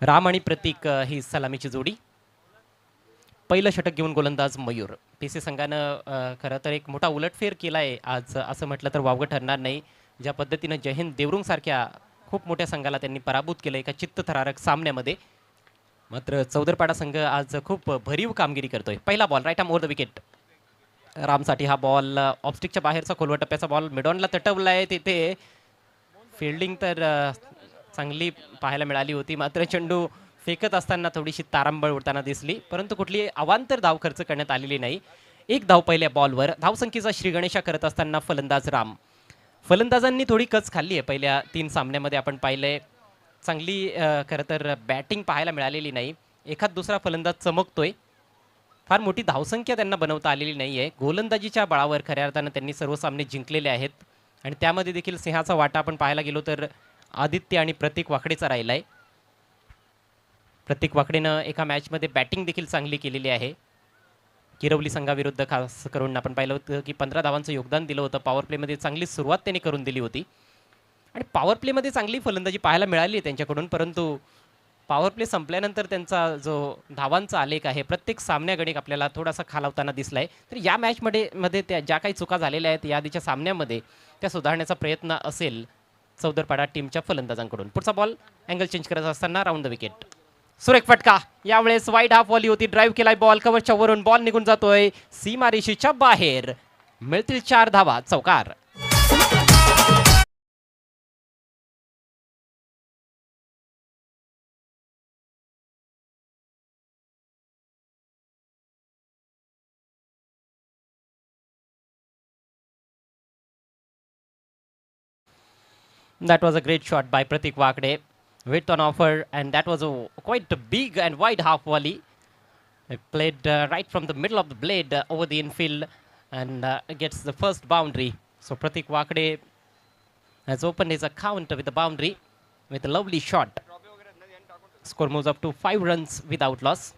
राम आणि प्रतीक ही सलामीची जोडी. पहिलं षटक घेऊन गोलंदाज मयूर. टीसी संघानं खरं तर एक मोठा उलटफेर केला आहे आज, असं म्हटलं तर वावगं ठरणार नाही. ज्या पद्धतीनं जयहिंद देवरुंग सारख्या खूप मोठ्या संघाला त्यांनी पराभूत केलं एका चित्तथरारक सामन्यामध्ये. मात्र चौदरपाडा संघ आज खूप भरीव कामगिरी करतोय. पहिला ball right arm over the wicket. रामसाठी हा बॉल ऑफस्टिकच्या बाहेरचा खोलवा टप्प्याचा बॉल मिडॉनला तटवलाय. तिथे फिल्डिंग तर चांगली पाहायला मिळाली होती, मात्र चेंडू फेकत असताना थोडीशी तारांबळ उडताना दिसली, परंतु कुठली अवांतर धाव खर्च करण्यात आलेली नाही. एक धाव पहिल्या बॉलवर. धावसंख्येचा श्रीगणेशा करत असताना फलंदाज राम. फलंदाजांनी थोडी कच खाल्ली आहे पहिल्या 3 सामन्यामध्ये. आपण पाहिलंय चांगली खरं तर बॅटिंग पाहायला मिळालेली नाही. एखाद दुसरा फलंदाज चमकतोय. फार मोठी धावसंख्या त्यांना बनवता आलेली नाही आहे. गोलंदाजीच्या बळावर खऱ्या अर्थानं त्यांनी सर्व सामने जिंकलेले आहेत आणि त्यामध्ये देखील सिंहाचा वाटा आपण पाहायला गेलो तर आदित्य आणि प्रतीक वाकडेचा राहिला आहे. प्रतीक वाकडेनं एका मॅचमध्ये बॅटिंग देखील चांगली केलेली आहे. किरवली संघाविरुद्ध खास करून आपण पाहिलं होतं की 15 धावांचं योगदान दिलं होतं. पॉवर प्लेमध्ये चांगली सुरुवात त्यांनी करून दिली होती आणि पॉवर प्लेमध्ये चांगली फलंदाजी पाहायला मिळाली आहे त्यांच्याकडून, परंतु पॉवर प्ले संपल्यानंतर त्यांचा जो धावांचा आलेख आहे प्रत्येक सामन्यागणिक आपल्याला थोडासा खालावताना दिसलाय. तर या मॅचमध्ये त्या ज्या काही चुका झालेल्या आहेत या आधीच्या सामन्यामध्ये त्या सुधारण्याचा प्रयत्न असेल चौदरपाडा टीमच्या फलंदाजांकडून. पुढचा बॉल अँगल चेंज करत असताना राऊंड द विकेट. सुरेख फटका. यावेळेस वाईड हाफ वॉली होती. ड्राईव्ह केलाय बॉल कव्हरच्या वरून. बॉल निघून जातोय सीमारेषेच्या बाहेर. मिळतील 4 धावा. चौकार. That was a great shot by Pratik Wakde. Width on offer, and that was a quite a big and wide half volley. It played right from the middle of the blade over the infield and gets the first boundary. So Pratik Wakde has opened his account with the boundary with a lovely shot. Score moves up to 5 runs without loss.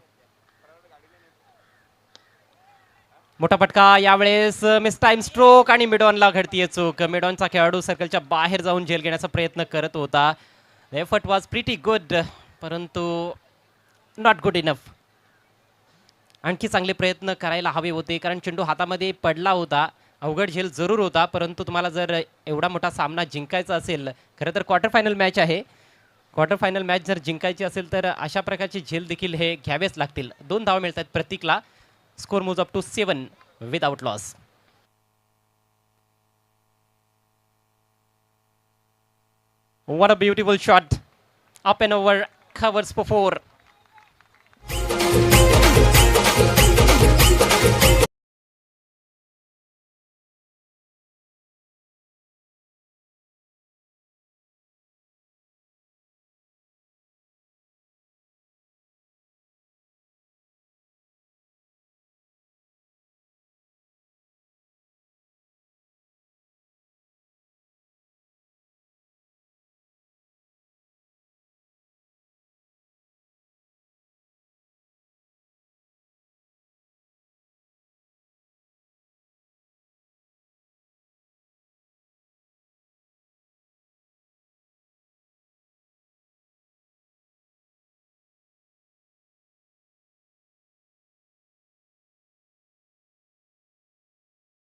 मोठा फटका. यावेळेस miss time stroke आणि मिडॉनला घडतीये चूक. मिडॉनचा खेळाडू सर्कलच्या बाहेर जाऊन झेल घेण्याचा प्रयत्न करत होता. The effort was pretty good, परंतु नॉट गुड इनफ. आणखी चांगले प्रयत्न करायला हवे होते, कारण चेंडू हातामध्ये पडला होता. अवघड झेल जरूर होता, परंतु तुम्हाला जर एवढा मोठा सामना जिंकायचा असेल, खरं तर क्वार्टर फायनल मॅच आहे, क्वार्टर फायनल मॅच जर जिंकायची असेल तर अशा प्रकारची झेल देखील हे घ्यावेच लागतील. 2 धावा मिळतात प्रतीकला. Score moves up to 7 without loss. What a beautiful shot. Up and over, covers for 4.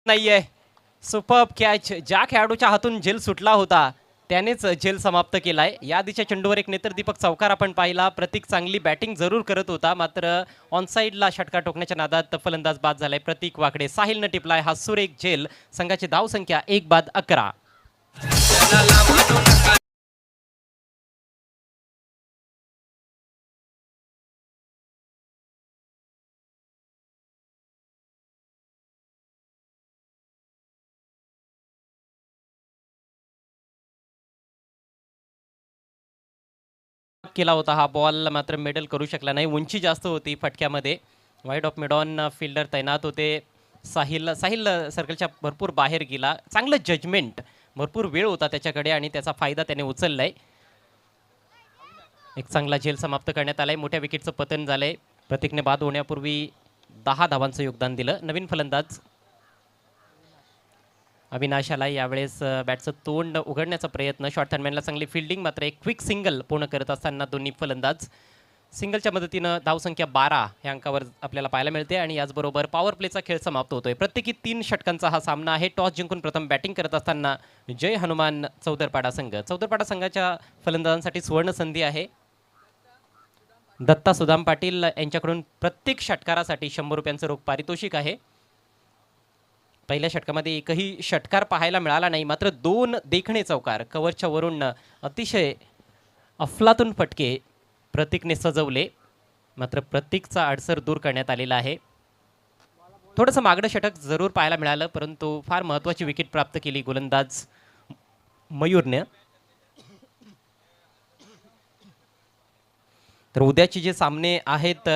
नाहीये. Superb catch. ज्या खेळाडूच्या हातून झेल सुटला होता त्यानेच झेल समाप्त केलाय. या आधीच्या चेंडूवर एक नेत्रदीपक चौकार आपण पाहिला. प्रतीक चांगली बॅटिंग जरूर करत होता, मात्र ऑन साईडला षटका टोकण्याच्या नादात फलंदाज बाद झालाय प्रतीक वाकडे. साहिलनं टिपलाय हा सुरेख झेल. संघाची धाव संख्या 1 बाद 11. केला होता हा बॉल, मात्र मेडल करू शकला नाही. उंची जास्त होती फटक्यामध्ये. वाईड ऑफ मिडॉन फिल्डर तैनात होते. साहिल सर्कलच्या भरपूर बाहेर गेला. चांगलं जजमेंट. भरपूर वेळ होता त्याच्याकडे आणि त्याचा फायदा त्याने उचललाय. एक चांगला झेल समाप्त करण्यात आलाय. मोठ्या विकेटचं पतन झालंय. प्रतीकने बाद होण्यापूर्वी 10 धावांचं योगदान दिलं. नवीन फलंदाज अविनाशाला यावेळेस बॅटचं तोंड उघडण्याचा प्रयत्न. शॉर्ट थर्डमॅनला चांगली फिल्डिंग, मात्र एक क्विक सिंगल पूर्ण करत असताना दोन्ही फलंदाज सिंगलच्या मदतीनं धावसंख्या 12 या अंकावर आपल्याला पाहायला मिळते आणि याचबरोबर पॉवर प्लेचा खेळ समाप्त होतोय. प्रत्येकी 3 षटकांचा हा सामना आहे. टॉस जिंकून प्रथम बॅटिंग करत असताना जय हनुमान चौदरपाडा संघ. चौदरपाडा संघाच्या फलंदाजांसाठी सुवर्ण संधी आहे. दत्ता सुदाम पाटील यांच्याकडून प्रत्येक षटकारासाठी 100 रुपयांचं रोख पारितोषिक आहे. पहिल्या षटकामध्ये एकही षटकार पाहायला मिळाला नाही, मात्र 2 देखणे चौकार कव्हरच्या वरून अतिशय अफलातून फटके प्रतीकने सजवले. मात्र प्रतीकचा अडसर दूर करण्यात आलेला आहे. थोडंसं मागणं षटक जरूर पाहायला मिळालं, परंतु फार महत्त्वाची विकेट प्राप्त केली गोलंदाज मयूरने. तर उद्याचे जे सामने आहेत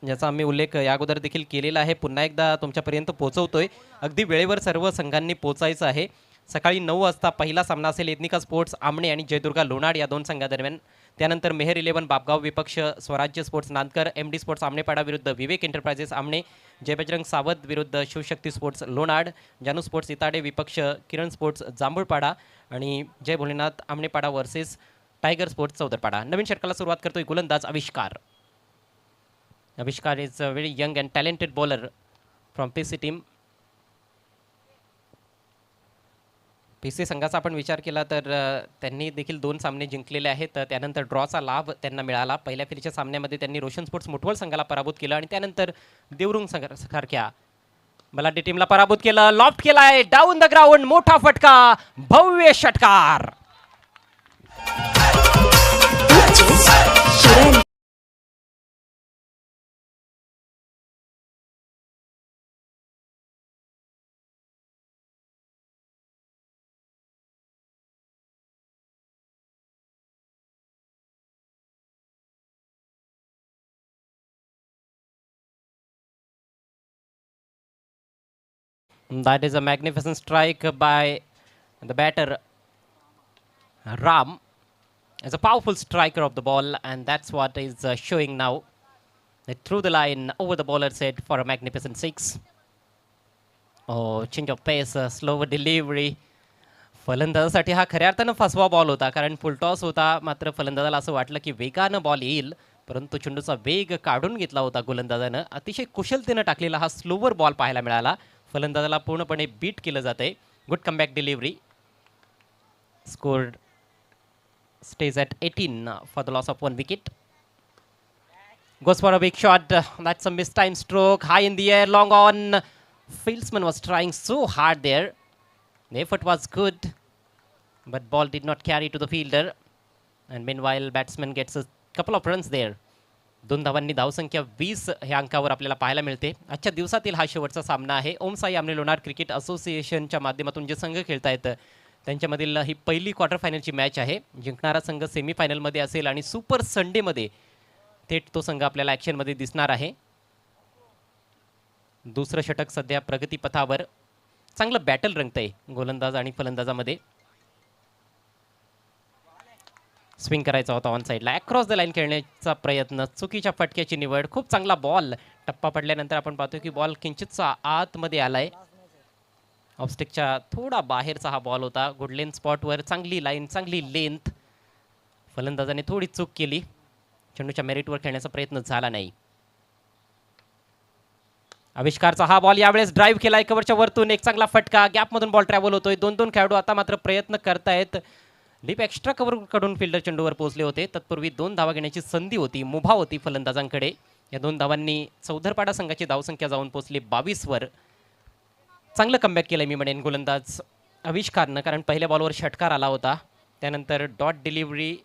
ज्याचा आम्ही उल्लेख या अगोदर देखील केलेला आहे, पुन्हा एकदा तुमच्यापर्यंत पोहोचवतोय. अगदी वेळेवर सर्व संघांनी पोहोचायचं आहे. सकाळी 9 वाजता पहिला सामना असेल एथनिका स्पोर्ट्स आमणे आणि जयदुर्गा लोणाड या 2 संघादरम्यान. त्यानंतर मेहर 11 बापगाव विपक्ष स्वराज्य स्पोर्ट्स नांदकर, MD स्पोर्ट्स आमणेपाडा विरुद्ध विवेक एंटरप्राइजेस आमणे, जय बजरंग सावध विरुद्ध शिवशक्ती स्पोर्ट्स लोणाड, जानू स्पोर्ट्स इताडे विपक्ष किरण स्पोर्ट्स जांभूळपाडा आणि जय भोलेनाथ आमणेपाडा वर्सेस टायगर स्पोर्ट्स चौदरपाडा. नवीन षटकाला सुरुवात करतोय गोलंदाज आविष्कार. आविष्कार is a very young and talented bowler from PC team. PC संघाचा आपण विचार केला तर त्यांनी देखील 2 सामने जिंकलेले आहेत. त्यानंतर ड्रॉचा लाभ त्यांना मिळाला. पहिल्या फेरीच्या सामन्यामध्ये त्यांनी रोशन स्पोर्ट्स मुठवळ संघाला पराभूत केलं आणि त्यानंतर देवरुंग सारख्या बलाढ्य टीमला पराभूत केलं. लॉफ्ट केलाय डाऊन द ग्राउंड, मोठा फटका, भव्य षटकार. That is a magnificent strike by the batter Ram. Is a powerful striker of the ball, and that's what is showing now. They threw the line over the bowler's head for a magnificent 6. Oh, change of pace, slower delivery. फलंदाजासाठी हा खऱ्या अर्थानं फसवा ball होता, कारण full toss होता. मात्र फलंदाजाला असं वाटलं की वेगानं बॉल येईल, परंतु चेंडूचा वेग काढून घेतला होता गोलंदाजानं. अतिशय कुशलतेनं टाकलेला हा स्लोवर बॉल पाहायला मिळाला. फलंदाजाला पूर्णपणे बीट केलं जाते. Good comeback delivery. Score stays at 18 for the loss of 1 wicket. Goes for a big shot. That's a mistimed stroke. High in the air, long on. Fieldsman was trying so hard there. The effort was good, but ball did not carry to the fielder. And meanwhile, batsman gets a couple of runs there. 2 धावांनी धावसंख्या 20 ह्या अंकावर आपल्याला पाहायला मिळते. आजच्या दिवसातील हा शेवटचा सामना आहे. ओम साई आमने लोणार क्रिकेट असोसिएशनच्या माध्यमातून जे संघ खेळतायत त्यांच्यामधील ही पहिली क्वार्टर फायनलची मॅच आहे. जिंकणारा संघ सेमीफायनलमध्ये असेल आणि सुपर संडेमध्ये थेट तो संघ आपल्याला ॲक्शनमध्ये दिसणार आहे. दुसरं षटक सध्या प्रगतीपथावर. चांगलं बॅटल रंगतंय गोलंदाज आणि फलंदाजामध्ये. स्विंग करायचा होता ऑन साईडला, अक्रॉस द लाईन खेळण्याचा प्रयत्न, चुकीच्या फटक्याची निवड. खूप चांगला बॉल. टप्पा पडल्यानंतर आपण पाहतो की बॉल किंचितचा आतमध्ये आलाय. ऑफस्टिकच्या थोडा बाहेरचा हा बॉल होता. गुड लेंथ स्पॉटवर, चांगली लाईन, चांगली लेंथ. फलंदाजाने थोडी चूक केली. चेंडूच्या मेरिटवर खेळण्याचा प्रयत्न झाला नाही. आविष्कारचा हा बॉल यावेळेस ड्राईव्ह केलाय कव्हरच्या वरतून. एक चांगला फटका. गॅपमधून बॉल ट्रॅव्हल होतोय. 2-2 खेळाडू आता मात्र प्रयत्न करतायत. डीप एक्स्ट्रा कव्हर कडून फिल्डर चेंडूवर पोहोचले होते. तत्पूर्वी 2 धावा घेण्याची संधी होती, मुभा होती फलंदाजांकडे. या 2 धावांनी चौधरपाडा संघाची धावसंख्या जाऊन पोहोचली 22 वर. चांगलं कमबॅक केलंय मी म्हणेन गोलंदाज आविष्कारनं, कारण पहिल्या बॉलवर षटकार आला होता. त्यानंतर डॉट डिलिव्हरी,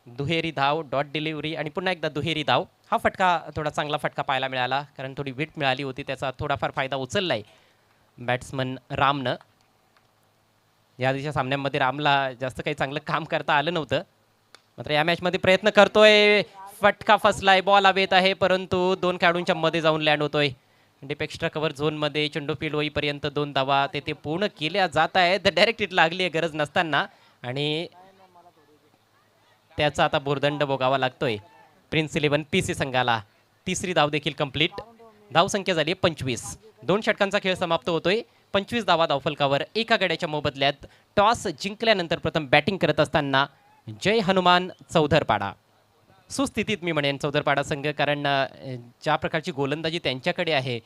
दुहेरी धाव, डॉट डिलिव्हरी आणि पुन्हा एकदा दुहेरी धाव. हा फटका थोडा चांगला फटका पाहायला मिळाला, कारण थोडी विट मिळाली होती. त्याचा थोडाफार फायदा उचललाय बॅट्समन रामनं. या आधीच्या सामन्यांमध्ये रामला जास्त काही चांगलं काम करता आलं नव्हतं, मात्र या मॅचमध्ये प्रयत्न करतोय. फटका फसलाय, बॉल हवेत आहे, परंतु 2 खेळाडूंच्या मध्ये जाऊन लँड होतोय. डीप एक्स्ट्रा कव्हर झोनमध्ये चेंडू फील्ड होईपर्यंत 2 धावा ते पूर्ण केल्या जात आहेत. डायरेक्ट हिट लागली आहे गरज नसताना आणि त्याचा आता भुर्दंड भोगावा लागतोय प्रिन्स 11 PC संघाला. तिसरी धाव देखील कंप्लीट. धावसंख्या झाली 25. 2 षटकांचा खेळ समाप्त होतोय. 25 धावा धावफलकावर. एका गड्याच्या मोबदल्यात टॉस जिंकल्यानंतर प्रथम बॅटिंग करत असताना जय हनुमान चौधरपाडा. सुस्थितीत मी म्हणेन चौदरपाडा संघ, कारण ज्या प्रकारची गोलंदाजी त्यांच्याकडे आहे,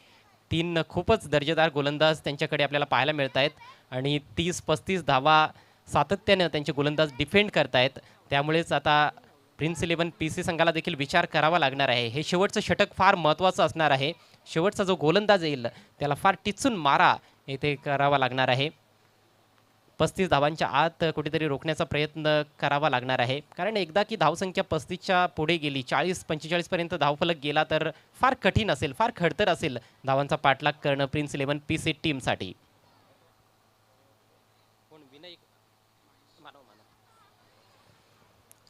3 खूपच दर्जेदार गोलंदाज त्यांच्याकडे आपल्याला पाहायला मिळत आहेत आणि 30-35 धावा सातत्यानं त्यांचे गोलंदाज डिफेंड करतायत. त्यामुळेच आता प्रिन्स 11 पीसी संघाला देखील विचार करावा लागणार आहे. हे शेवटचं षटक फार महत्त्वाचं असणार आहे. शेवटचा जो गोलंदाज येईल त्याला फार टिचून मारा येथे करावा लागणार आहे. 35 धावांच्या आत कुठेतरी रोखण्याचा प्रयत्न करावा लागणार आहे, कारण एकदा की धावसंख्या 35च्या पुढे गेली, 40-45 पर्यंत धावफलक गेला तर फार कठीण असेल, फार खडतर असेल धावांचा पाठलाग करणं प्रिन्स 11 पीसी टीमसाठी.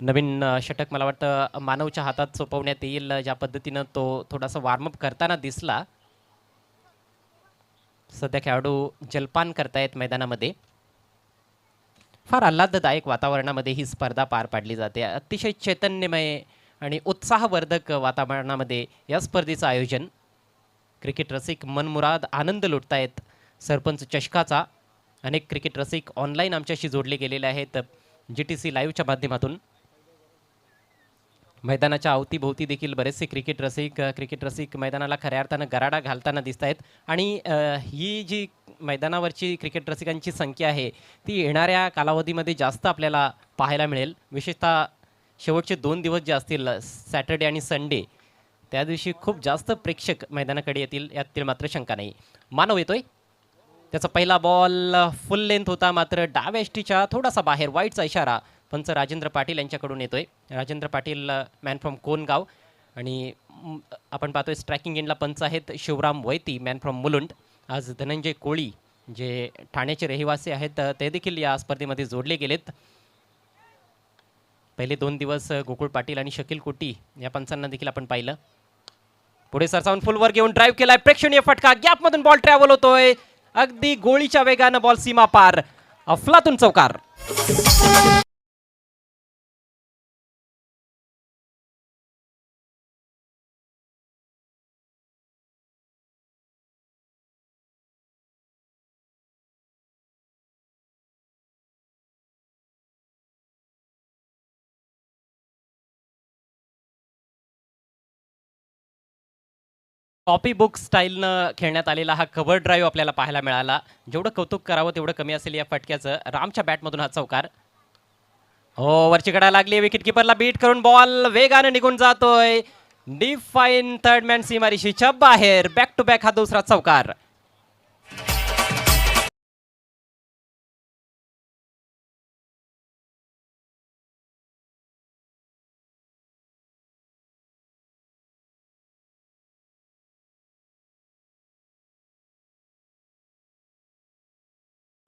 नवीन षटक मला वाटतं मानवच्या हातात सोपवण्यात येईल. ज्या पद्धतीनं तो थोडासा वॉर्मअप करताना दिसला. सध्या खेळाडू जलपान करतायत मैदानामध्ये. फार आल्हाददायक वातावरणामध्ये ही स्पर्धा पार पाडली जाते. अतिशय चैतन्यमय आणि उत्साहवर्धक वातावरणामध्ये या स्पर्धेचं आयोजन. क्रिकेट रसिक मनमुराद आनंद लुटतायत सरपंच चषकाचा. अनेक क्रिकेट रसिक ऑनलाईन आमच्याशी जोडले गेलेले आहेत GTC लाईव्हच्या माध्यमातून. मैदानाच्या अवतीभोवती देखील बरेचसे क्रिकेट रसिक मैदानाला खऱ्या अर्थानं गराडा घालताना दिसत आहेत. आणि ही जी मैदानावरची क्रिकेट रसिकांची संख्या आहे ती येणाऱ्या कालावधीमध्ये जास्त आपल्याला पाहायला मिळेल. विशेषतः शेवटचे 2 दिवस जे असतील, सॅटर्डे आणि संडे, त्या दिवशी खूप जास्त प्रेक्षक मैदानाकडे येतील, यातील मात्र शंका नाही. मानव येतोय, त्याचा पहिला बॉल फुल लेंथ होता, मात्र डाव्या एष्टीच्या थोडासा बाहेर. वाईटचा इशारा पंच राजेंद्र पाटील यांच्याकडून येतोय. राजेंद्र पाटील मॅन फ्रॉम कोनगाव, आणि आपण पाहतोय स्ट्रायकिंग एंडला पंच आहेत शिवराम वैती मॅन फ्रॉम मुलुंड. आज धनंजय कोळी जे ठाण्याचे रहिवासी आहेत ते देखील या स्पर्धेमध्ये जोडले गेलेत. पहिले 2 दिवस गोकुळ पाटील आणि शकील कोटी या पंचांना देखील आपण पाहिलं. पुढे सरसावून फुलवर घेऊन ड्राईव्ह केलाय, प्रेक्षणीय फटका, गॅपमधून बॉल ट्रॅव्हल होतोय, अगदी गोळीच्या वेगानं बॉल सीमा पार, अफलातून चौकार. कॉपी बुक स्टाईलनं खेळण्यात आलेला हा कव्हर ड्राईव्ह आपल्याला पाहायला मिळाला. जेवढं कौतुक करावं तेवढं कमी असेल या फटक्याचं. रामच्या बॅटमधून हा चौकार. हो, वरची कडा लागली, विकेट किपरला बीट करून बॉल वेगानं निघून जातोय. डिफाईन थर्ड मॅन सीमारेषेच्या बाहेर. बॅक टू बॅक हा दुसरा चौकार.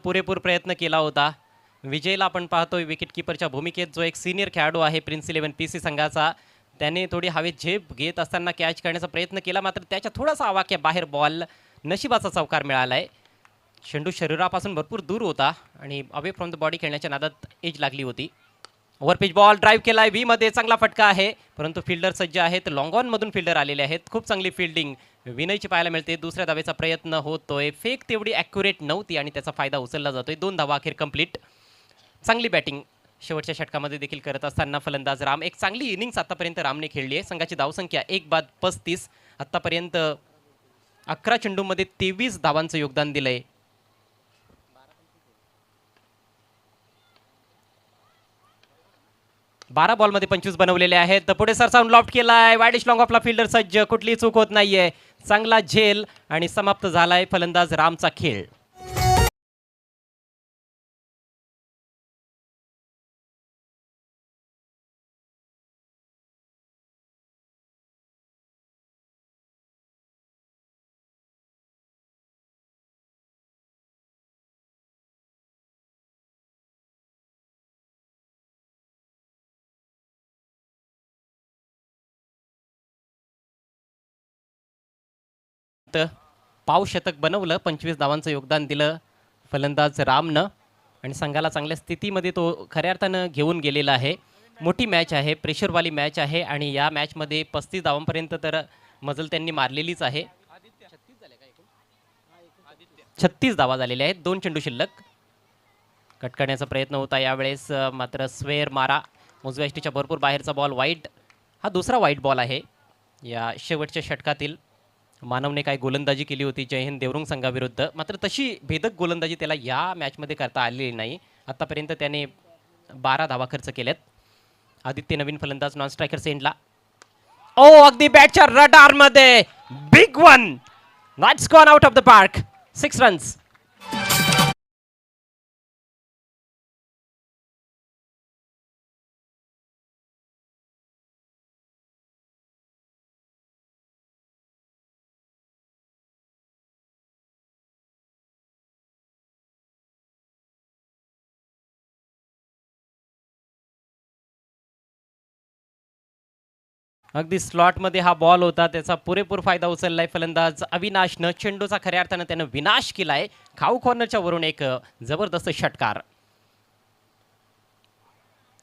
पुरेपूर प्रयत्न केला होता. विजयला आपण पाहतोय विकेट किपरच्या भूमिकेत, जो एक सिनियर खेळाडू आहे प्रिन्स 11 पीसी संघाचा. त्याने थोडी हवेत झेप घेत असताना कॅच करण्याचा प्रयत्न केला, मात्र त्याच्या थोडासा आवाक्या बाहेर बॉल. नशिबाचा चौकार मिळालाय. चेंडू शरीरापासून भरपूर दूर होता आणि अवे फ्रॉम द बॉडी खेळण्याच्या नादात एज लागली होती. ओव्हरपिच बॉल ड्राईव्ह केलाय, व्ही मध्ये चांगला फटका आहे, परंतु फिल्डर सज्ज आहेत. लॉंग ऑन मधून फिल्डर आलेले आहेत. खूप चांगली फिल्डिंग विनयची पाहायला मिळते. दुसऱ्या धावेचा प्रयत्न होतोय, फेक तेवढी ॲक्युरेट नव्हती आणि त्याचा फायदा उचलला जातोय. 2 धावा अखेर कंप्लीट. चांगली बॅटिंग शेवटच्या षटकामध्ये देखील करत असताना फलंदाज राम. एक चांगली इनिंग्स आतापर्यंत रामने खेळली आहे. संघाची धावसंख्या 1 बाद 35. आतापर्यंत 11 चेंडूमध्ये 23 धावांचं योगदान दिलंय. 12 बॉलमध्ये 25 बनवलेले आहेत. पुढे सरसावून लॉफ्ट केलाय, वायडिश लॉंग ऑफला फिल्डर सज्ज, कुठली चूक होत नाहीये. चांगला झेल आणि समाप्त झालाय फलंदाज रामचा खेळ. पाव शतक बनवलं, 25 धावांचं योगदान दिलं फलंदाज रामनं आणि संघाला चांगल्या स्थितीमध्ये तो खऱ्या अर्थानं घेऊन गेलेला आहे. मोठी मॅच आहे, प्रेशरवाली मॅच आहे आणि या मॅचमध्ये 35 धावांपर्यंत तर मजल त्यांनी मारलेलीच आहे. 36 धावा झालेल्या आहेत, 2 चेंडू शिल्लक. कट करण्याचा प्रयत्न होता यावेळेस, मात्र स्वेअर मारा उजव्या एष्टीच्या भरपूर बाहेरचा बॉल वाईट. हा दुसरा वाईट बॉल आहे या शेवटच्या षटकातील. मानवने काय गोलंदाजी केली होती जयहिंद देवरुंग संघाविरुद्ध, मात्र तशी भेदक गोलंदाजी त्याला या मॅचमध्ये करता आलेली नाही. आतापर्यंत त्याने 12 धावा खर्च केल्यात. आदित्य नवीन फलंदाज नॉन स्ट्रायकर सेंडला. ओ अगदी बॅटच्या रडारमध्ये बिग वन. नॉट्स gone out of the park. 6 runs. अगदी स्लॉटमध्ये हा बॉल होता, त्याचा पुरेपूर फायदा उचललाय फलंदाज अविनाशनं. चेंडूचा खऱ्या अर्थानं त्यानं विनाश केलाय. खाऊ कॉर्नरच्या वरून एक जबरदस्त षटकार.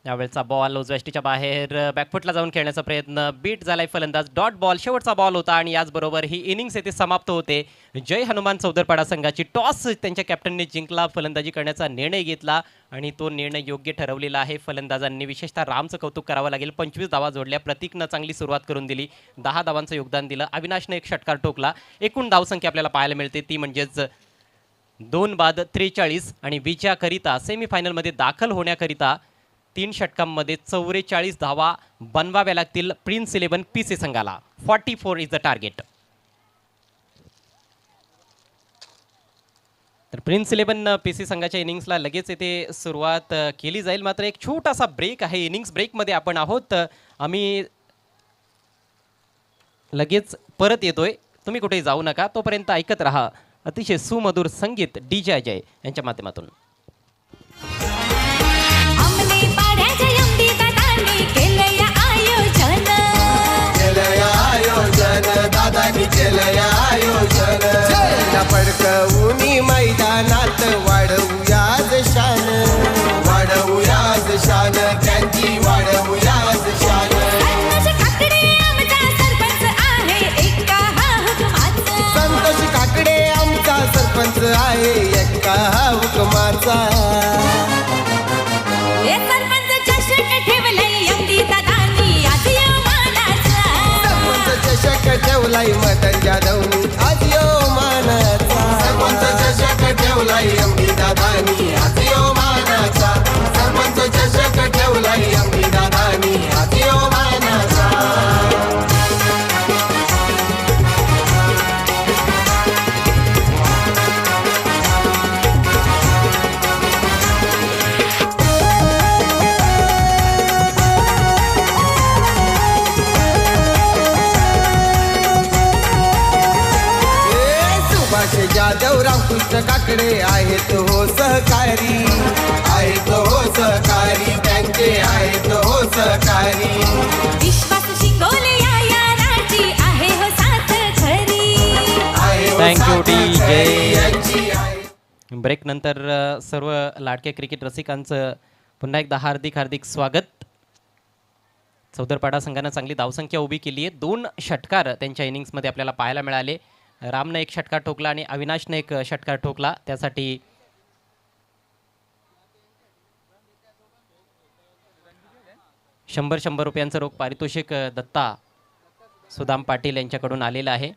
यावेळचा बॉल उजव्याष्टीच्या बाहेर बॅकफुटला जाऊन खेळण्याचा प्रयत्न. बीट झालाय फलंदाज. डॉट बॉल शेवटचा बॉल होता आणि याचबरोबर ही इनिंग्स येथे समाप्त होते. जय हनुमान चौदरपाडा संघाची टॉस त्यांच्या कॅप्टनने जिंकला. फलंदाजी करण्याचा निर्णय घेतला आणि तो निर्णय योग्य ठरवलेला आहे फलंदाजांनी. विशेषतः रामचं कौतुक करावं लागेल. 25 धावा जोडल्या. प्रतीकनं चांगली सुरुवात करून दिली. 10 धावांचं योगदान दिलं. अविनाशनं एक षटकार ठोकला. एकूण धावसंख्या आपल्याला पाहायला मिळते ती म्हणजेच 2 बाद 43 आणि विजयाकरिता सेमीफायनलमध्ये दाखल होण्याकरिता 3 षटकांमध्ये 44 धावा बनवाव्या लागतील प्रिन्स 11 PC संघाला. 44 इज द टार्गेट. तर प्रिन्स 11 PC संघाच्या इनिंग्सला लगेच येथे सुरुवात केली जाईल. मात्र एक छोटासा ब्रेक आहे. इनिंग्स ब्रेकमध्ये आपण आहोत. आम्ही लगेच परत येतोय. तुम्ही कुठेही जाऊ नका. तोपर्यंत ऐकत राहा अतिशय सुमधुर संगीत DJ अजय यांच्या माध्यमातून. दादानी केलंय आयोजन. पडकवूनी मैदानात वाढवूयाज शान. वाढवूयाज शान. त्यांची वाढवूयाज शान. संतोष काकडे आमचा सरपंच आहे एका हुकुमाचा. ठेवलाई मदन जाधवनी आज यो मानाचा. सरपंच चषक ठेवलाई अंबी दादानी आज यो मानाचा. सरपंच चषक ठेवलाई अंबी दादानी आज यो मानाचा. जाधव रामकृष्ण काकडे आहेत हो सहकारी. आहेत हो सहकारी. त्यांचे आहेत हो सहकारी. विश्वास शिंगोले या राजी आहे हो साथ खरी. Thank you DJ. ब्रेक नंतर सर्व लाडक्या क्रिकेट रसिकांचं पुन्हा एकदा हार्दिक हार्दिक स्वागत. चौदरपाडा संघानं चांगली धावसंख्या उभी केली आहे. 2 षटकार त्यांच्या इनिंग्समध्ये आपल्याला पाहायला मिळाले. रामनं एक षटकार ठोकला आणि अविनाशनं एक षटकार ठोकला. त्यासाठी 100 रुपयांचं रोख पारितोषिक दत्ता सुदाम पाटील यांच्याकडून आलेलं आहे.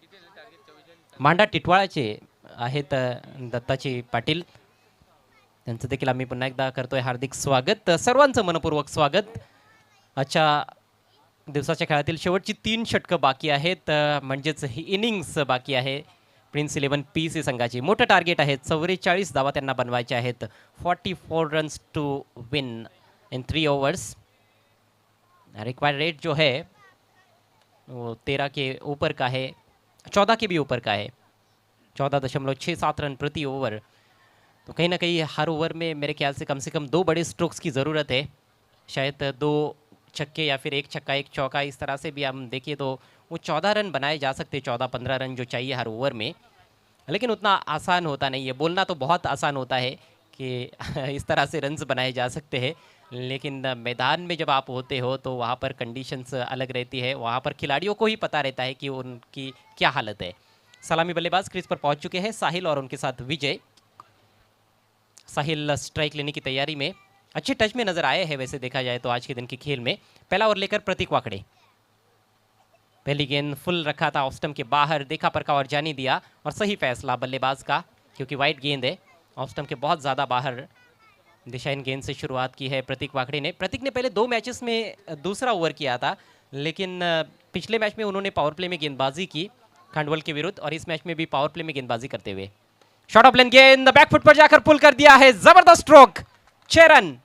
मांडा टिटवाळाचे आहेत दत्ताची पाटील. त्यांचं देखील आम्ही पुन्हा एकदा करतोय हार्दिक स्वागत. सर्वांचं मनपूर्वक स्वागत. आजच्या दिवसाच्या खेळातील शेवटची 3 षटकं बाकी आहेत. म्हणजेच ही इनिंग्स बाकी आहे प्रिन्स 11 PC संघाची. मोठं टार्गेट आहे. 44 धावा त्यांना बनवायचे आहेत. 44 runs to win in 3 overs. Required rate जो है वो 13 के ऊपर का है. 14 के भी ऊपर का है. 14.67 रन प्रति ओवर. तो कहीं ना कहीं हर ओवर में मेरे ख्याल से कम 2 बड़े स्ट्रोक्स की ज़रूरत है. शायद 2 छक्के या फिर 1 छक्का 1 चौका, इस तरह से भी हम देखिए तो वो 14 रन बनाए जा सकते, 14-15 रन जो चाहिए हर ओवर में. लेकिन उतना आसान होता नहीं है. बोलना तो बहुत आसान होता है कि इस तरह से रन्स बनाए जा सकते हैं, लेकिन मैदान में जब आप होते हो तो वहाँ पर कंडीशंस अलग रहती है. वहाँ पर खिलाड़ियों को ही पता रहता है कि उनकी क्या हालत है. सलामी बल्लेबाज क्रीज पर पहुँच चुके हैं साहिल और उनके साथ विजय. साहिल स्ट्राइक लेने की तैयारी में अच्छे टच में नजर आए हैं वैसे देखा जाए तो आज के दिन के खेल में. पहला ओवर लेकर प्रतीक वाकड़े. पहली गेंद फुल रखा था ऑफ स्टंप के बाहर, देखा परखा और जाने दिया और सही फैसला बल्लेबाज का, क्योंकि वाइड गेंद है ऑफ स्टंप के बहुत ज़्यादा बाहर। दिशाहीन गेंद से शुरुआत की है प्रतीक वाकड़े ने। प्रतीक ने पहले 2 मैचेस में दूसरा ओवर किया था, लेकिन पिछले मैच में उन्होंने पावर प्ले में गेंदबाजी की खंडवल के विरुद्ध और इस मैच में भी पावर प्ले में गेंदबाजी करते हुए शॉट ऑफ लेन गेंद बैकफुट पर जाकर पुल कर दिया है, जबरदस्त स्ट्रोक, 6 रन।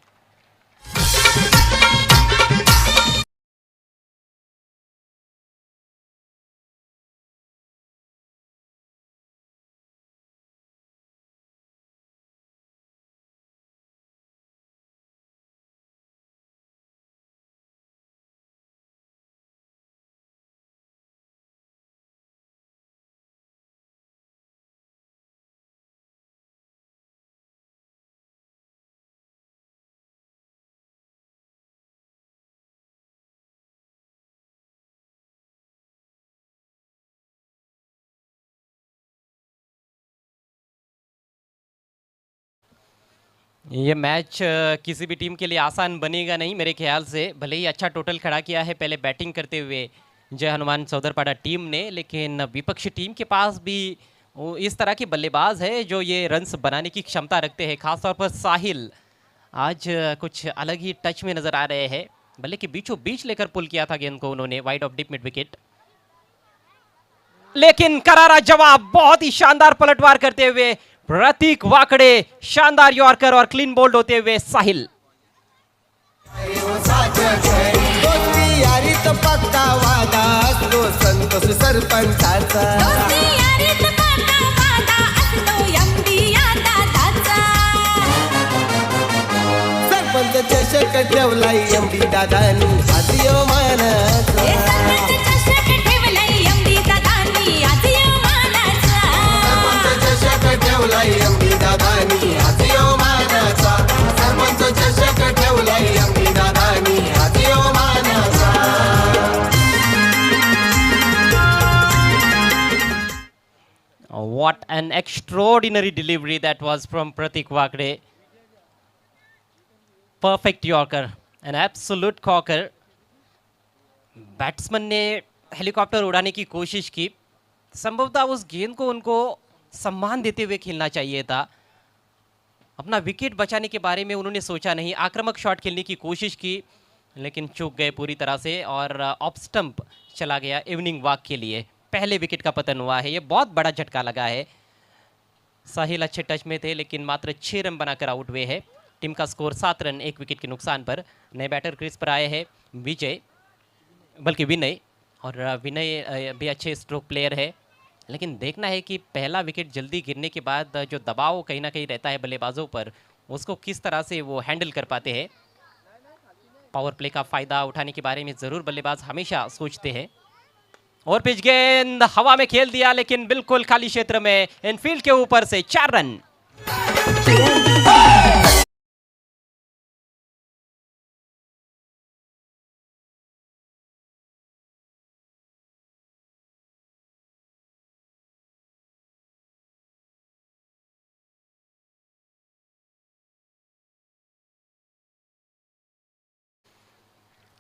ये मैच किसी भी टीम के लिए आसान बनेगा नहीं मेरे ख्याल से। भले ही अच्छा टोटल खड़ा किया है पहले बैटिंग करते हुए जय हनुमान सौदरपाड़ा टीम ने, लेकिन विपक्षी टीम के पास भी इस तरह के बल्लेबाज है जो ये रन्स बनाने की क्षमता रखते हैं। खासतौर पर साहिल आज कुछ अलग ही टच में नजर आ रहे हैं। बल्ले के बीचों बीच लेकर पुल किया था गेंद को उन्होंने wide of deep mid wicket, लेकिन करारा जवाब, बहुत ही शानदार पलटवार करते हुए प्रतीक वाकड़े, शानदार यॉर्कर और क्लीन बोल्ड होते हुए साहिल। दोस्ती यारीत पक्का वादा असतो संतोष सरपंचाचा, सरपंच चषक ठेवलाय एमडी दादानी आदियो मानाचा, ठेवलाय एमडी दादानी आदियो मानाचा, सरपंच चषक ठेवलाय एमडी दादानी आदियो मानाचा। What an extraordinary delivery that was from Pratik Wakde. Perfect Yorker, an absolute corker. Batsman ने हेलीकॉप्टर उड़ाने की कोशिश की, संभवतः उस गेंद को उनको सम्मान देते हुए खेलना चाहिए था। अपना विकेट बचाने के बारे में उन्होंने सोचा नहीं, आक्रामक शॉट खेलने की कोशिश की लेकिन चूक गए पूरी तरह से और ऑफ स्टंप चला गया इवनिंग वॉक के लिए। पहले विकेट का पतन हुआ है, ये बहुत बड़ा झटका लगा है। साहिल अच्छे टच में थे लेकिन मात्र 6 रन बनाकर आउट हुए हैं। टीम का स्कोर 7 रन 1 विकेट के नुकसान पर। नए बैटर क्रीज पर आए हैं विनय, और विनय भी अच्छे स्ट्रोक प्लेयर है, लेकिन देखना है कि पहला विकेट जल्दी गिरने के बाद जो दबाव कहीं ना कहीं रहता है बल्लेबाजों पर, उसको किस तरह से वो हैंडल कर पाते हैं। पावर प्ले का फायदा उठाने के बारे में जरूर बल्लेबाज हमेशा सोचते हैं। और पिच गेंद हवा में खेल दिया लेकिन बिल्कुल खाली क्षेत्र में इनफील्ड के ऊपर से 4 रन।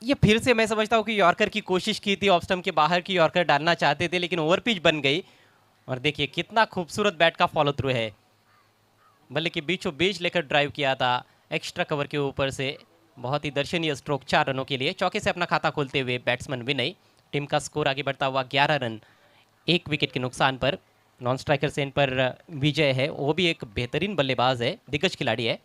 ये फिर से मैं समझता हूँ कि यॉर्कर की कोशिश की थी, ऑफ स्टंप के बाहर की यॉर्कर डालना चाहते थे लेकिन ओवर पिच बन गई। और देखिए कितना खूबसूरत बैट का फॉलो थ्रू है, बल्ले के बीचों बीच लेकर ड्राइव किया था एक्स्ट्रा कवर के ऊपर से। बहुत ही दर्शनीय स्ट्रोक 4 रनों के लिए। चौके से अपना खाता खोलते हुए बैट्समैन विनय। टीम का स्कोर आगे बढ़ता हुआ 11 रन 1 विकेट के नुकसान पर। नॉन स्ट्राइकर से इन पर विजय है, वो भी एक बेहतरीन बल्लेबाज है, दिग्गज खिलाड़ी है।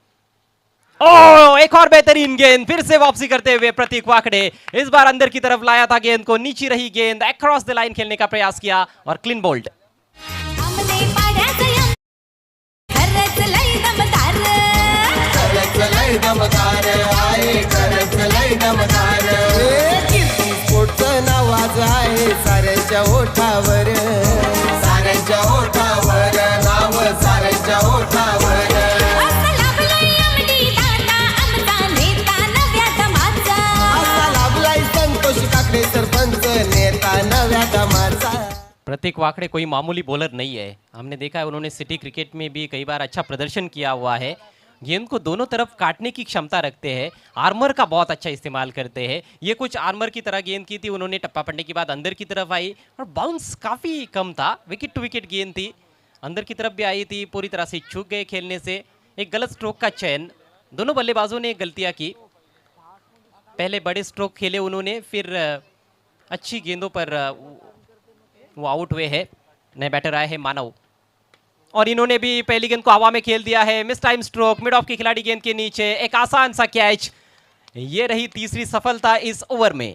ओह, एक और बेहतरीन गेंद फिर से वापसी करते हुए प्रतीक वाकड़े। इस बार अंदर की तरफ लाया था गेंद को, नीचे रही गेंद, अक्रॉस द लाइन खेलने का प्रयास किया और क्लीन बोल्ड। नावाज आहे साऱ्यांच्या ओठावर, साऱ्यांच्या ओठावर नाव, साऱ्यांच्या ओठावर। सरपंच नेता नव्या दमाचा। प्रतीक वाकड़े कोई मामूली बॉलर नहीं है, हमने देखा है उन्होंने सिटी क्रिकेट में भी कई बार अच्छा प्रदर्शन किया हुआ है। गेंद को दोनों तरफ काटने की क्षमता रखते हैं, आर्मर का बहुत अच्छा इस्तेमाल करते हैं। ये कुछ आर्मर की तरह गेंद की थी, उन्होंने टप्पा पड़ने के बाद अंदर की तरफ आई और बाउंस काफ़ी कम था, विकेट टू विकेट गेंद थी, अंदर की तरफ भी आई थी, पूरी तरह से चूक गए खेलने से। एक गलत स्ट्रोक का चयन, दोनों बल्लेबाजों ने गलतियां की। पहले बड़े स्ट्रोक खेले उन्होंने, फिर अच्छी गेंदों पर वो आउट हुए हैं। नए बैटर आए हैं मानव, और इन्होंने भी पहली गेंद को हवा में खेल दिया है। Miss time stroke, mid of के खिलाड़ी गेंद के नीचे, एक आसान सा कैच। ये रही तीसरी सफलता इस ओवर में।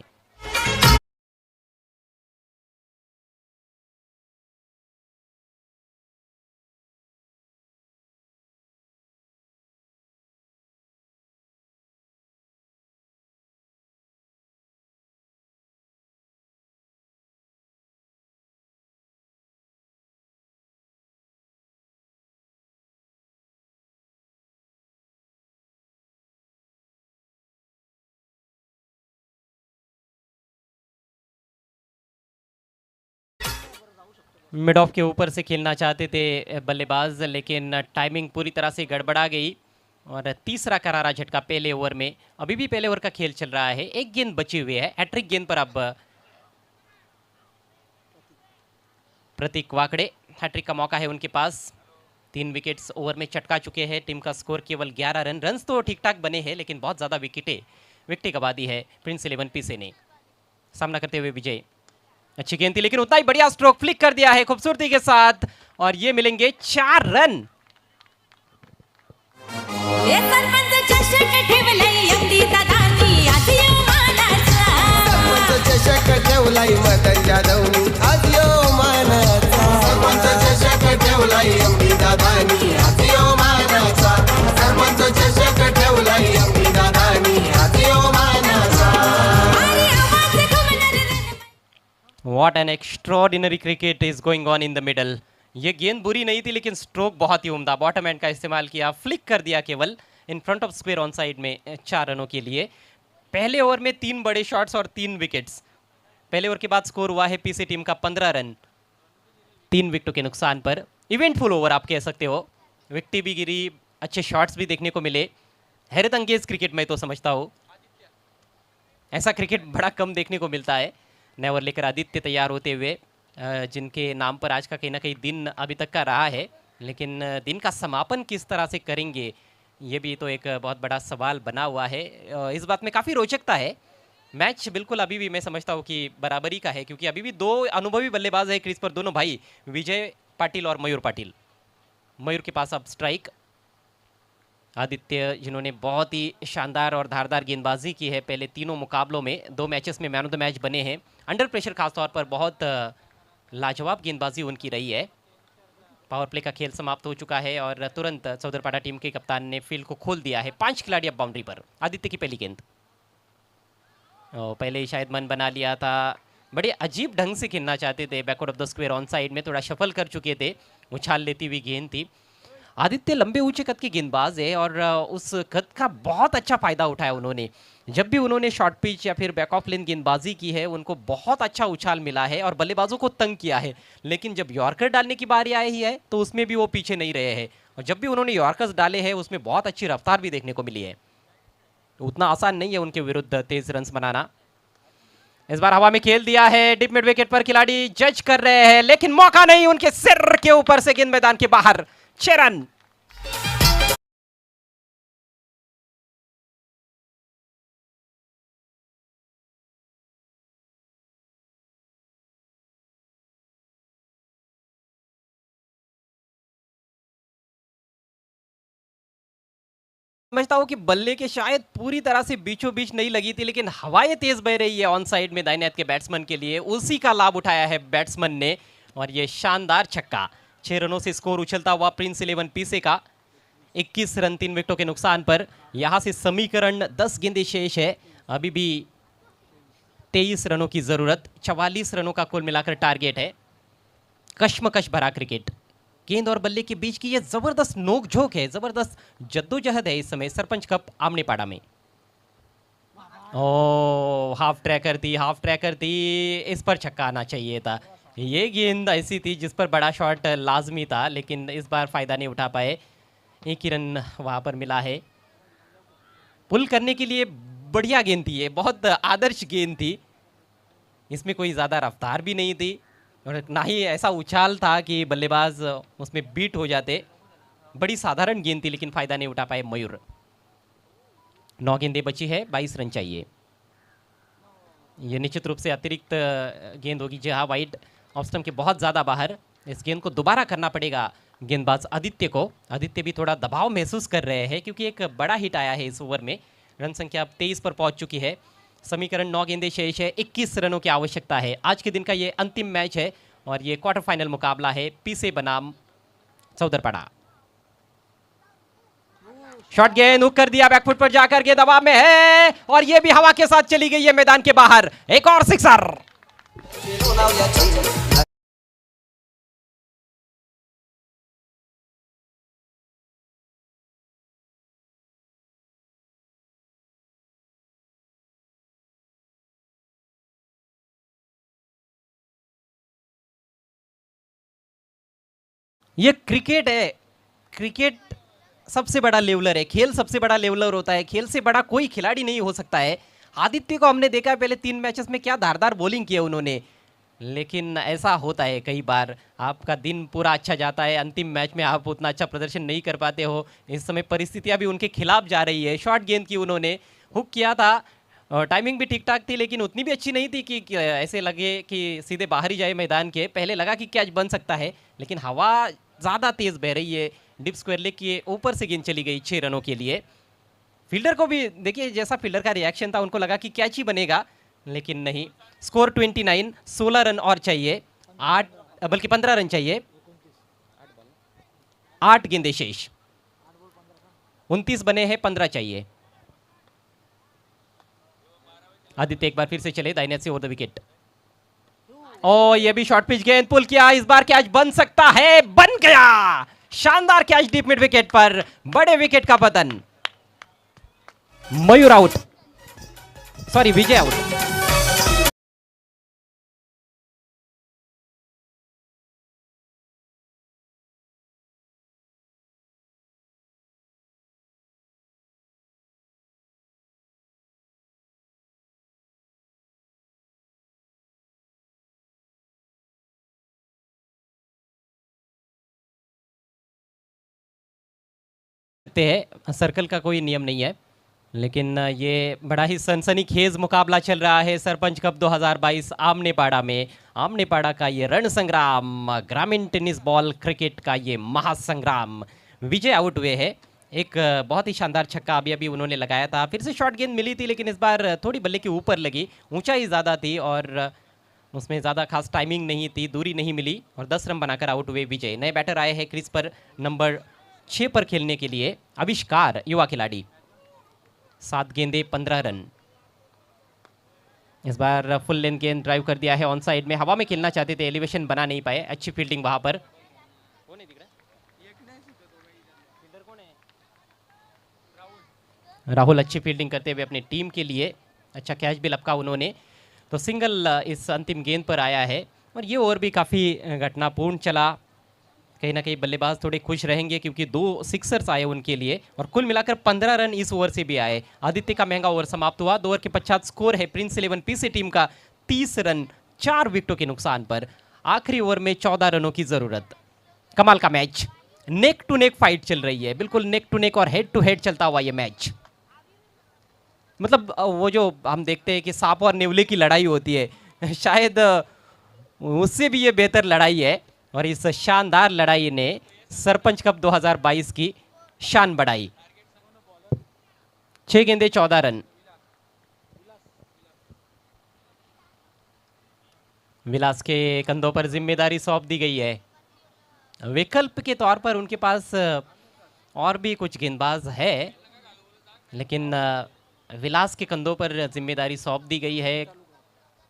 मिड ऑफ के ऊपर से खेलना चाहते थे बल्लेबाज, लेकिन टाइमिंग पूरी तरह से गड़बड़ा गई और तीसरा करारा झटका पहले ओवर में। अभी भी पहले ओवर का खेल चल रहा है, एक गेंद बची हुई है। हैट्रिक गेंद पर अब प्रतीक वाकड़े, हैट्रिक का मौका है उनके पास। 3 विकेट्स ओवर में चटका चुके हैं। टीम का स्कोर केवल 11 रन। रन्स तो ठीक ठाक बने हैं, लेकिन बहुत ज़्यादा विकेटें गवा दी है प्रिंस 11 पीसे ने। सामना करते हुए विजय, अच्छी गेंद थी लेकिन उतना ही बढ़िया स्ट्रोक फ्लिक कर दिया है खूबसूरती के साथ, और ये मिलेंगे 4 रन। सरपंच चषक ठेवलाई मदन जाधवनी आज यो मानाचा, सरपंच चषक ठेवलाई एमडी दादानी आज यो मानाचा, सरपंच चषक ठेवलाई एमडी दादानी आज यो मानाचा। What an extraordinary cricket is going on in the middle. ये गेंद बुरी नहीं थी, लेकिन स्ट्रोक बहुत ही उम्दा, बॉटम एंड का इस्तेमाल किया, फ्लिक कर दिया केवल in front of square on side में 4 रनों के लिए। पहले ओवर में 3 बड़े शॉट्स और 3 विकेट्स। पहले ओवर के बाद स्कोर हुआ है पीसी टीम का 15 रन 3 विकेटों के नुकसान पर। इवेंटफुल ओवर आप कह सकते हो, विकेट भी गिरी, अच्छे शॉट्स भी देखने को मिले। हैरत अंगेज क्रिकेट मैं तो समझता हूँ, ऐसा क्रिकेट बड़ा कम देखने को मिलता है। नए ओवर लेकर आदित्य तैयार होते हुए, जिनके नाम पर आज का कहीं ना कहीं दिन अभी तक का रहा है, लेकिन दिन का समापन किस तरह से करेंगे ये भी तो एक बहुत बड़ा सवाल बना हुआ है। इस बात में काफ़ी रोचकता है। मैच बिल्कुल अभी भी मैं समझता हूँ कि बराबरी का है, क्योंकि अभी भी 2 अनुभवी बल्लेबाज है क्रीज पर, दोनों भाई विजय पाटिल और मयूर पाटिल। मयूर के पास अब स्ट्राइक, आदित्य जिन्होंने बहुत ही शानदार और धारदार गेंदबाजी की है पहले तीनों मुकाबलों में, 2 मैचेस में मैन ऑफ द मैच बने हैं। अंडर प्रेशर खासतौर पर बहुत लाजवाब गेंदबाजी उनकी रही है। पावर प्ले का खेल समाप्त हो चुका है और तुरंत चौधरपाड़ा टीम के कप्तान ने फील्ड को खोल दिया है। 5 खिलाड़ी अब बाउंड्री पर। आदित्य की पहली गेंद, पहले ही शायद मन बना लिया था, बड़े अजीब ढंग से खेलना चाहते थे, backward of the square on side में थोड़ा शफल कर चुके थे, उछाल लेती हुई गेंद थी। आदित्य लंबे ऊंचे कद के गेंदबाज है और उस कद का बहुत अच्छा फायदा उठाया उन्होंने। जब भी उन्होंने शॉर्ट पिच या फिर बैक ऑफ लेन गेंदबाजी की है, उनको बहुत अच्छा उछाल मिला है और बल्लेबाजों को तंग किया है। लेकिन जब यॉर्कर डालने की बारी आई है तो उसमें भी वो पीछे नहीं रहे हैं, और जब भी उन्होंने यॉर्कर्स डाले हैं उसमें बहुत अच्छी रफ्तार भी देखने को मिली है। उतना आसान नहीं है उनके विरुद्ध तेज रन बनाना। इस बार हवा में खेल दिया है, डिप मिड विकेट पर खिलाड़ी जज कर रहे हैं, लेकिन मौका नहीं, उनके सिर के ऊपर से गेंद मैदान के बाहर। 6 रन। समझता हूँ कि बल्ले के शायद पूरी तरह से बीचों बीच नहीं लगी थी, लेकिन हवाएं तेज बह रही है ऑन साइड में दाहिने हाथ के बैट्समैन के लिए, उसी का लाभ उठाया है बैट्समैन ने और ये शानदार छक्का। 6 रनों से स्कोर उछलता हुआ प्रिंस 11 पीसे का 21 रन 3 विकेटों के नुकसान पर। यहां से समीकरण 10 गेंदें शेष है, अभी भी 23 रनों की जरूरत, 44 रनों का कुल मिलाकर टारगेट है। कश्मकश भरा क्रिकेट, गेंद और बल्ले के बीच की ये जबरदस्त नोकझोंक है, जबरदस्त जद्दोजहद है इस समय सरपंच कप आमने पाड़ा में। ओ हाफ ट्रैकर थी, इस पर छक्का आना चाहिए था। ये गेंद ऐसी थी जिस पर बड़ा शॉट लाजमी था, लेकिन इस बार फायदा नहीं उठा पाए। एक ही रन वहाँ पर मिला है। पुल करने के लिए बढ़िया गेंद थी ये, बहुत आदर्श गेंद थी। इसमें कोई ज़्यादा रफ्तार भी नहीं थी और ना ही ऐसा उछाल था कि बल्लेबाज उसमें बीट हो जाते। बड़ी साधारण गेंद थी लेकिन फ़ायदा नहीं उठा पाए मयूर। 9 गेंदें बची है, 22 रन चाहिए। ये निश्चित रूप से अतिरिक्त गेंद होगी। जी हाँ, वाइड ऑफ स्टंप के बहुत ज़्यादा बाहर। इस गेंद को दोबारा करना पड़ेगा गेंदबाज आदित्य को। आदित्य भी थोड़ा दबाव महसूस कर रहे हैं क्योंकि एक बड़ा हिट आया है इस ओवर में। रन संख्या अब 23 पर पहुंच चुकी है। समीकरण 9 गेंदें शेष है, 21 रनों की आवश्यकता है। आज के दिन का ये अंतिम मैच है और ये क्वार्टर फाइनल मुकाबला है पीसे बनाम चौदरपाड़ा। शॉट गेंद हुक कर दिया, बैकफुट पर जाकर के दबाव में है और ये भी हवा के साथ चली गई है मैदान के बाहर। एक और सिक्सर। ये क्रिकेट है। क्रिकेट सबसे बड़ा लेवलर है, खेल सबसे बड़ा लेवलर होता है। खेल से बड़ा कोई खिलाड़ी नहीं हो सकता है। आदित्य को हमने देखा है पहले 3 मैचेस में क्या धारदार बॉलिंग की है उन्होंने, लेकिन ऐसा होता है कई बार। आपका दिन पूरा अच्छा जाता है, अंतिम मैच में आप उतना अच्छा प्रदर्शन नहीं कर पाते हो। इस समय परिस्थितियां भी उनके खिलाफ जा रही है। शॉर्ट गेंद की उन्होंने, हुक किया था और टाइमिंग भी ठीक ठाक थी लेकिन उतनी भी अच्छी नहीं थी कि ऐसे लगे कि सीधे बाहर ही जाए मैदान के। पहले लगा कि कैच बन सकता है लेकिन हवा ज़्यादा तेज़ बह रही है। डिप स्क्वायर लेग के ऊपर से गेंद चली गई 6 रनों के लिए। फील्डर को भी देखिए जैसा फील्डर का रिएक्शन था, उनको लगा कि कैच ही बनेगा लेकिन नहीं। स्कोर 29, 16 रन और चाहिए, 8 बल्कि 15 रन चाहिए। 8 गेंदें शेष, 29 बने हैं, 15 चाहिए। आदित्य एक बार फिर से चले दाहिने से ओवर द विकेट। ओ ये भी शॉर्ट पिच गेंद, पुल किया। इस बार कैच बन सकता है, बन गया। शानदार कैच डीप मिड विकेट पर, बड़े विकेट का पतन। मयूर आउट, सॉरी विजय आउट। है सर्कल का कोई नियम नहीं है लेकिन ये बड़ा ही सनसनीखेज मुकाबला चल रहा है सरपंच कप 2022 आमनेपाड़ा में। आमनेपाड़ा का ये रण संग्राम, ग्रामीण टेनिस बॉल क्रिकेट का ये महासंग्राम। विजय आउट हुए है। एक बहुत ही शानदार छक्का अभी अभी उन्होंने लगाया था। फिर से शॉर्ट गेंद मिली थी लेकिन इस बार थोड़ी बल्ले के ऊपर लगी, ऊंचाई ज़्यादा थी और उसमें ज़्यादा खास टाइमिंग नहीं थी, दूरी नहीं मिली और 10 रन बनाकर आउट हुए विजय। नए बैटर आए हैं क्रीज पर नंबर 6 पर खेलने के लिए, आविष्कार युवा खिलाड़ी। 7 गेंदे 15 रन। इस बार फुल लेंथ गेंद ड्राइव कर दिया है ऑन साइड में। हवा में खेलना चाहते थे, एलिवेशन बना नहीं पाए। अच्छी फील्डिंग वहां पर। कौन है दिख रहा है? राहुल अच्छी फील्डिंग करते हुए अपनी टीम के लिए अच्छा कैच भी लपका उन्होंने। तो सिंगल इस अंतिम गेंद पर आया है और ये ओवर भी काफ़ी घटनापूर्ण चला। कहीं ना कहीं बल्लेबाज थोड़े खुश रहेंगे क्योंकि 2 सिक्सर्स आए उनके लिए और कुल मिलाकर 15 रन इस ओवर से भी आए। आदित्य का महंगा ओवर समाप्त हुआ। 2 ओवर के पश्चात स्कोर है प्रिंस 11 पीसे टीम का 30 रन 4 विकेटों के नुकसान पर। आखिरी ओवर में 14 रनों की जरूरत। कमाल का match, neck to neck fight चल रही है, बिल्कुल नेक टू नेक और हेड टू हेड चलता हुआ ये मैच। मतलब वो जो हम देखते हैं कि सांप और नेवले की लड़ाई होती है, शायद उससे भी ये बेहतर लड़ाई है और इस शानदार लड़ाई ने सरपंच कप 2022 की शान बढ़ाई। 6 गेंदे 14 रन। विलास के कंधों पर जिम्मेदारी सौंप दी गई है। विकल्प के तौर पर उनके पास और भी कुछ गेंदबाज है लेकिन विलास के कंधों पर जिम्मेदारी सौंप दी गई है।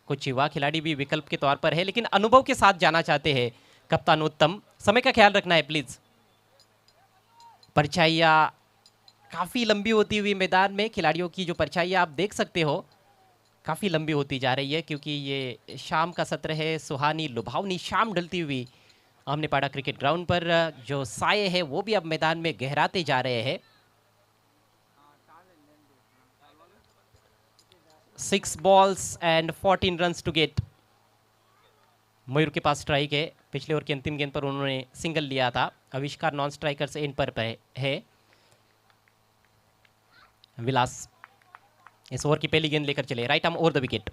कुछ युवा खिलाड़ी भी विकल्प के तौर पर है लेकिन अनुभव के साथ जाना चाहते हैं कप्तान उत्तम। समय का ख्याल रखना है प्लीज। परछाइयाँ काफ़ी लंबी होती हुई मैदान में, खिलाड़ियों की जो परछाइयाँ आप देख सकते हो काफ़ी लंबी होती जा रही है क्योंकि ये शाम का सत्र है। सुहानी लुभावनी शाम ढलती हुई आमनेपाड़ा क्रिकेट ग्राउंड पर जो साए है वो भी अब मैदान में गहराते जा रहे हैं। 6 balls and 14 runs to get। मयूर के पास स्ट्राइक है। पिछले ओवर की अंतिम गेंद पर उन्होंने सिंगल लिया था। आविष्कार नॉन स्ट्राइकर से इन पर है। विलास इस ओवर की पहली गेंद लेकर चले, right arm over the wicket.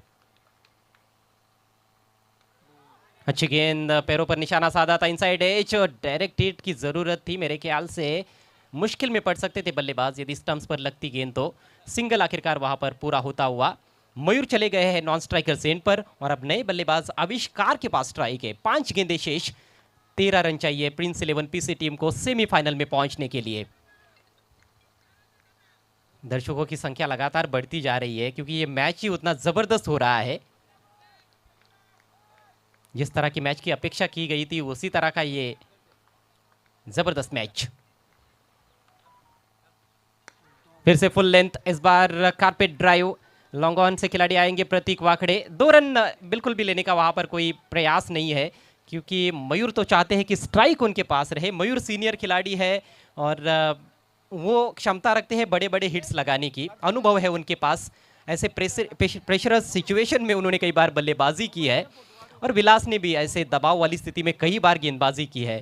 अच्छी गेंद, पैरों पर निशाना साधा था, इनसाइड एज, डायरेक्ट हिट की जरूरत थी। मेरे ख्याल से मुश्किल में पड़ सकते थे बल्लेबाज यदि स्टंप्स पर लगती गेंद तो। सिंगल आखिरकार वहां पर पूरा होता हुआ। मयूर चले गए हैं नॉन स्ट्राइकर सेंड पर और अब नए बल्लेबाज आविष्कार के पास स्ट्राइक है। 5 गेंदें शेष, 13 रन चाहिए प्रिंस 11 पीसी टीम को सेमीफाइनल में पहुंचने के लिए। दर्शकों की संख्या लगातार बढ़ती जा रही है क्योंकि ये मैच ही उतना जबरदस्त हो रहा है। जिस तरह की मैच की अपेक्षा की गई थी उसी तरह का ये जबरदस्त मैच। फिर से फुल लेंथ, इस बार कारपेट ड्राइव, लॉन्ग ऑन से खिलाड़ी आएंगे प्रतीक वाकड़े। 2 रन बिल्कुल भी लेने का वहां पर कोई प्रयास नहीं है क्योंकि मयूर तो चाहते हैं कि स्ट्राइक उनके पास रहे। मयूर सीनियर खिलाड़ी है और वो क्षमता रखते हैं बड़े बड़े हिट्स लगाने की, अनुभव है उनके पास। ऐसे प्रेशरस सिचुएशन में उन्होंने कई बार बल्लेबाजी की है और विलास ने भी ऐसे दबाव वाली स्थिति में कई बार गेंदबाजी की है।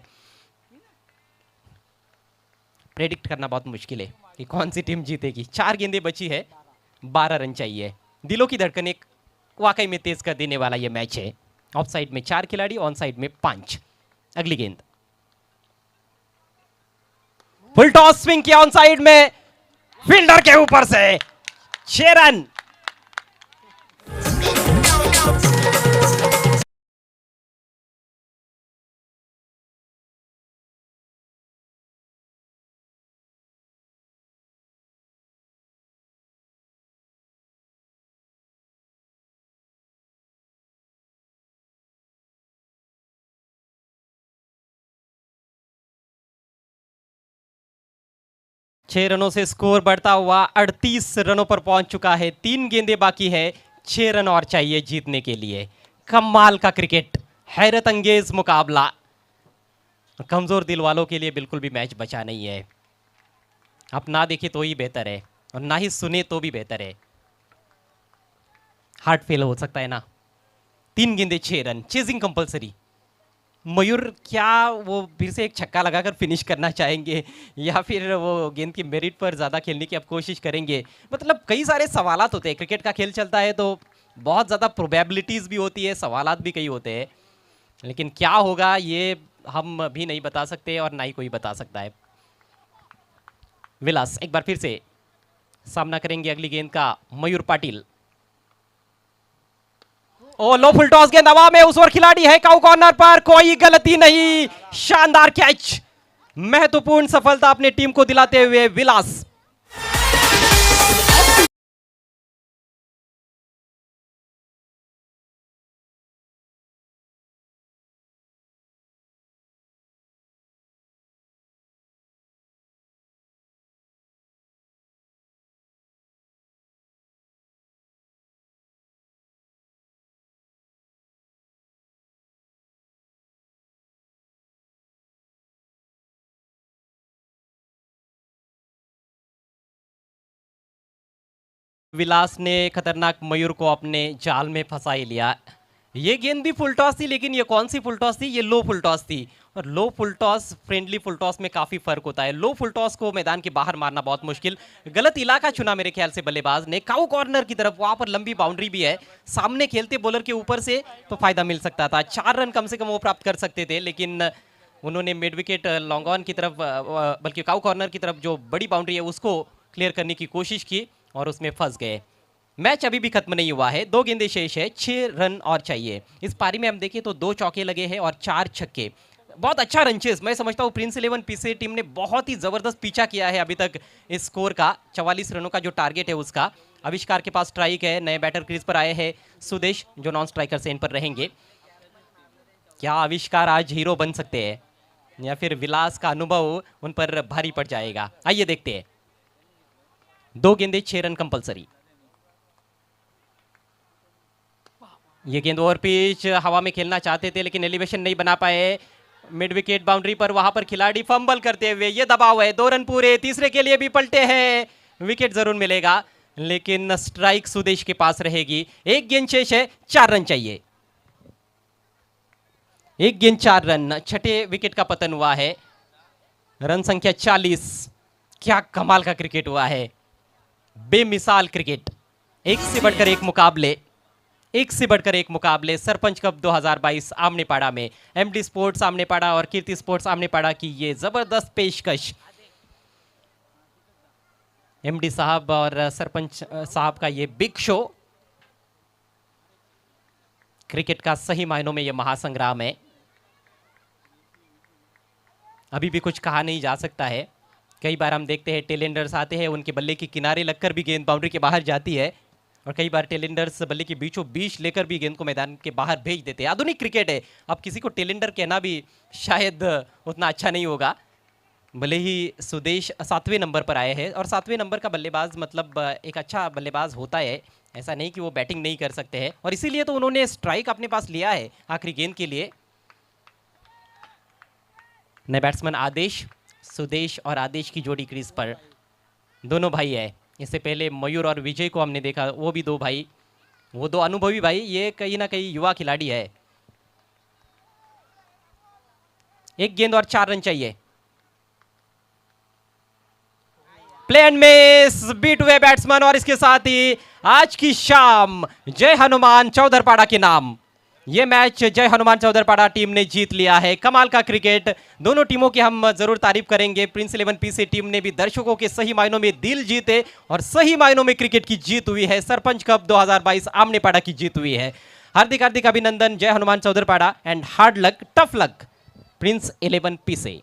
प्रेडिक्ट करना बहुत मुश्किल है कि कौन सी टीम जीतेगी। 4 गेंदें बची है, 12 रन चाहिए। दिलों की धड़कनें वाकई में तेज कर देने वाला यह मैच है। ऑफ साइड में 4 खिलाड़ी, ऑन साइड में 5। अगली गेंद, फुल टॉस स्विंग किया ऑन साइड में, फील्डर के ऊपर से 6 रन। छह रनों से स्कोर बढ़ता हुआ 38 रनों पर पहुंच चुका है। 3 गेंदें बाकी है, 6 रन और चाहिए जीतने के लिए। कमाल का क्रिकेट, हैरत अंगेज मुकाबला। कमजोर दिल वालों के लिए बिल्कुल भी मैच बचा नहीं है। आप ना देखे तो ही बेहतर है और ना ही सुने तो भी बेहतर है। हार्ट फेल हो सकता है ना। 3 गेंदें 6 रन, चेजिंग कंपलसरी। मयूर क्या वो फिर से एक छक्का लगाकर फिनिश करना चाहेंगे या फिर वो गेंद की मेरिट पर ज़्यादा खेलने की अब कोशिश करेंगे? मतलब कई सारे सवालात होते हैं। क्रिकेट का खेल चलता है तो बहुत ज़्यादा प्रोबेबिलिटीज़ भी होती है, सवालात भी कई होते हैं, लेकिन क्या होगा ये हम भी नहीं बता सकते और ना ही कोई बता सकता है। विलास एक बार फिर से सामना करेंगे अगली गेंद का मयूर पाटिल। ओ लो फुल टॉस गेंद हवा में, उस ओर खिलाड़ी है काउ कॉर्नर पर, कोई गलती नहीं, शानदार कैच। महत्वपूर्ण सफलता अपने टीम को दिलाते हुए विलास। विलास ने खतरनाक मयूर को अपने जाल में फंसा ही लिया। ये गेंद भी फुल टॉस थी, लेकिन ये कौन सी फुल टॉस थी? ये लो फुल टॉस थी। और low full toss friendly full toss में काफी फर्क होता है। लो फुल टॉस को मैदान के बाहर मारना बहुत मुश्किल। गलत इलाका चुना मेरे ख्याल से बल्लेबाज ने, काउ कॉर्नर की तरफ। वहां पर लंबी बाउंड्री भी है, सामने खेलते बॉलर के ऊपर से तो फायदा मिल सकता था। 4 रन कम से कम वो प्राप्त कर सकते थे, लेकिन उन्होंने मिड विकेट लॉन्ग ऑन की तरफ, बल्कि काउ कॉर्नर की तरफ जो बड़ी बाउंड्री है उसको क्लियर करने की कोशिश की और उसमें फंस गए। मैच अभी भी खत्म नहीं हुआ है, 2 गेंदें शेष है, 6 रन और चाहिए। इस पारी में हम देखें तो 2 चौके लगे हैं और 4 छक्के। बहुत अच्छा रन चेस। मैं समझता हूँ प्रिंस 11 पीसी टीम ने बहुत ही जबरदस्त पीछा किया है अभी तक इस स्कोर का। 44 रनों का जो टारगेट है उसका। आविष्कार के पास स्ट्राइक है, नए बैटर क्रीज पर आए हैं सुदेश जो नॉन स्ट्राइकर से इन पर रहेंगे। क्या आविष्कार आज हीरो बन सकते हैं या फिर विलास का अनुभव उन पर भारी पड़ जाएगा? आइए देखते हैं। 2 गेंदें 6 रन कंपलसरी। ये गेंद ओवर पिच, हवा में खेलना चाहते थे लेकिन एलिवेशन नहीं बना पाए। मिड विकेट बाउंड्री पर, वहां पर खिलाड़ी फंबल करते हुए, ये दबाव है, 2 रन पूरे, तीसरे के लिए भी पलटे हैं, विकेट जरूर मिलेगा लेकिन स्ट्राइक सुदेश के पास रहेगी। एक गेंद शेष है, 4 रन चाहिए। एक गेंद 4 रन, छठे विकेट का पतन हुआ है, रन संख्या 40। क्या कमाल का क्रिकेट हुआ है, बेमिसाल क्रिकेट, एक से बढ़कर एक मुकाबले, एक से बढ़कर एक मुकाबले। सरपंच कप 2022 आमनेपाड़ा में एमडी स्पोर्ट्स आमनेपाड़ा और कीर्ति स्पोर्ट्स आमनेपाड़ा की ये जबरदस्त पेशकश। एमडी साहब और सरपंच साहब का ये बिग शो। क्रिकेट का सही मायनों में ये महासंग्राम है। अभी भी कुछ कहा नहीं जा सकता है। कई बार हम देखते हैं टेलेंडर्स आते हैं, उनके बल्ले के किनारे लगकर भी गेंद बाउंड्री के बाहर जाती है, और कई बार टेलेंडर्स बल्ले के बीचों बीच लेकर भी गेंद को मैदान के बाहर भेज देते हैं। आधुनिक क्रिकेट है, अब किसी को टेलेंडर कहना भी शायद उतना अच्छा नहीं होगा। भले ही सुदेश 7वें नंबर पर आए हैं, और 7वें नंबर का बल्लेबाज मतलब एक अच्छा बल्लेबाज होता है, ऐसा नहीं कि वो बैटिंग नहीं कर सकते हैं, और इसीलिए तो उन्होंने स्ट्राइक अपने पास लिया है आखिरी गेंद के लिए। नए बैट्समैन आदेश, सुदेश और आदेश की जोड़ी क्रीज पर, दोनों भाई है। इससे पहले मयूर और विजय को हमने देखा, वो भी 2 भाई, वो 2 अनुभवी भाई, ये कहीं ना कहीं युवा खिलाड़ी है। एक गेंद और 4 रन चाहिए। प्ले एंड मिस, बीट हुए बैट्समैन, और इसके साथ ही आज की शाम जय हनुमान चौधरपाड़ा के नाम ये मैच जय हनुमान चौधरपाड़ा टीम ने जीत लिया है। कमाल का क्रिकेट, दोनों टीमों की हम जरूर तारीफ करेंगे। प्रिंस 11 पीसी टीम ने भी दर्शकों के सही मायनों में दिल जीते, और सही मायनों में क्रिकेट की जीत हुई है। सरपंच कप 2022 आमनेपाड़ा की जीत हुई है। हार्दिक हार्दिक अभिनंदन Jai Hanuman Chaudharpada, and hard luck, tough luck prince 11 PC.